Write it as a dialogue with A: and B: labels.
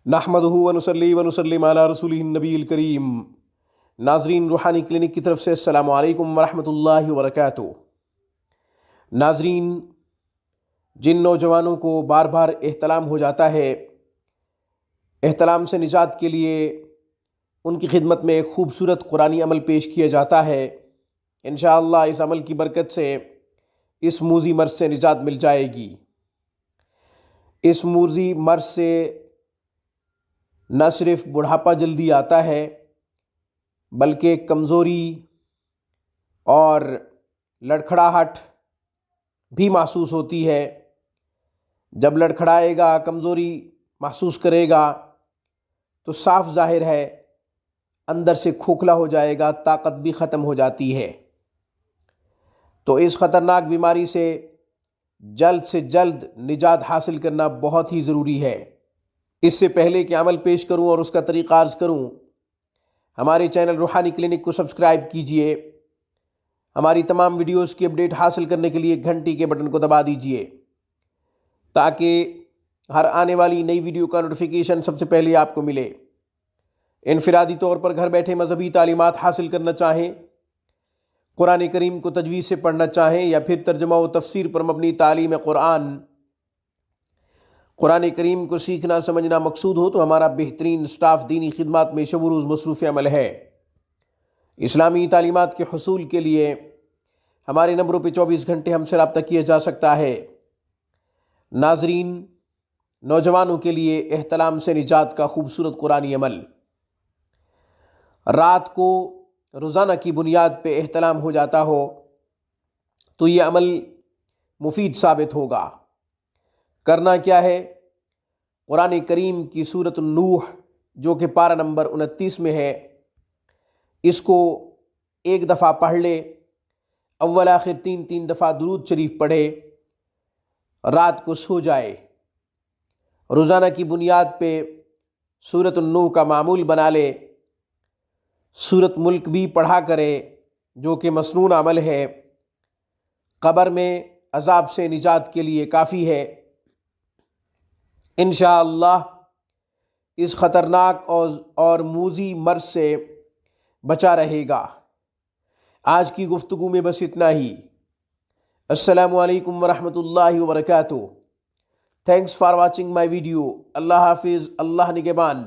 A: نحمدہ ونصلی ونسلم علی رسولہ النبی الکریم۔ ناظرین، روحانی کلینک کی طرف سے السلام علیکم ورحمۃ اللہ وبرکاتہ۔ ناظرین، جن نوجوانوں کو بار بار احتلام ہو جاتا ہے، احتلام سے نجات کے لیے ان کی خدمت میں ایک خوبصورت قرآنی عمل پیش کیا جاتا ہے۔ انشاءاللہ اس عمل کی برکت سے اس موذی مرض سے نجات مل جائے گی۔ اس موذی مرض سے نہ صرف بڑھاپا جلدی آتا ہے بلکہ کمزوری اور لڑکھڑاہٹ بھی محسوس ہوتی ہے۔ جب لڑکھڑائے گا، کمزوری محسوس کرے گا تو صاف ظاہر ہے اندر سے کھوکھلا ہو جائے گا، طاقت بھی ختم ہو جاتی ہے۔ تو اس خطرناک بیماری سے جلد نجات حاصل کرنا بہت ہی ضروری ہے۔ اس سے پہلے کہ عمل پیش کروں اور اس کا طریقہ عرض کروں، ہمارے چینل روحانی کلینک کو سبسکرائب کیجئے۔ ہماری تمام ویڈیوز کی اپڈیٹ حاصل کرنے کے لیے گھنٹی کے بٹن کو دبا دیجئے تاکہ ہر آنے والی نئی ویڈیو کا نوٹیفیکیشن سب سے پہلے آپ کو ملے۔ انفرادی طور پر گھر بیٹھے مذہبی تعلیمات حاصل کرنا چاہیں، قرآن کریم کو تجوید سے پڑھنا چاہیں یا پھر ترجمہ و تفسیر پر مبنی تعلیم قرآن کریم کو سیکھنا سمجھنا مقصود ہو تو ہمارا بہترین سٹاف دینی خدمات میں شب و روز مصروف عمل ہے۔ اسلامی تعلیمات کے حصول کے لیے ہمارے نمبروں پہ 24 گھنٹے ہم سے رابطہ کیا جا سکتا ہے۔ ناظرین، نوجوانوں کے لیے احتلام سے نجات کا خوبصورت قرآنی عمل۔ رات کو روزانہ کی بنیاد پہ احتلام ہو جاتا ہو تو یہ عمل مفید ثابت ہوگا۔ کرنا کیا ہے؟ قرآن کریم کی سورۃ النوح جو کہ پارہ نمبر 29 میں ہے، اس کو ایک دفعہ پڑھ لے، اول آخر تین دفعہ درود شریف پڑھے، رات کو سو جائے۔ روزانہ کی بنیاد پہ سورۃ النوح کا معمول بنا لے۔ سورۃ ملک بھی پڑھا کرے جو کہ مسنون عمل ہے، قبر میں عذاب سے نجات کے لیے کافی ہے۔ انشاءاللہ اس خطرناک اور موذی مرض سے بچا رہے گا۔ آج کی گفتگو میں بس اتنا ہی۔ السلام علیکم ورحمۃ اللہ وبرکاتہ۔ Thanks for watching my video. Allah حافظ، اللہ نگہبان۔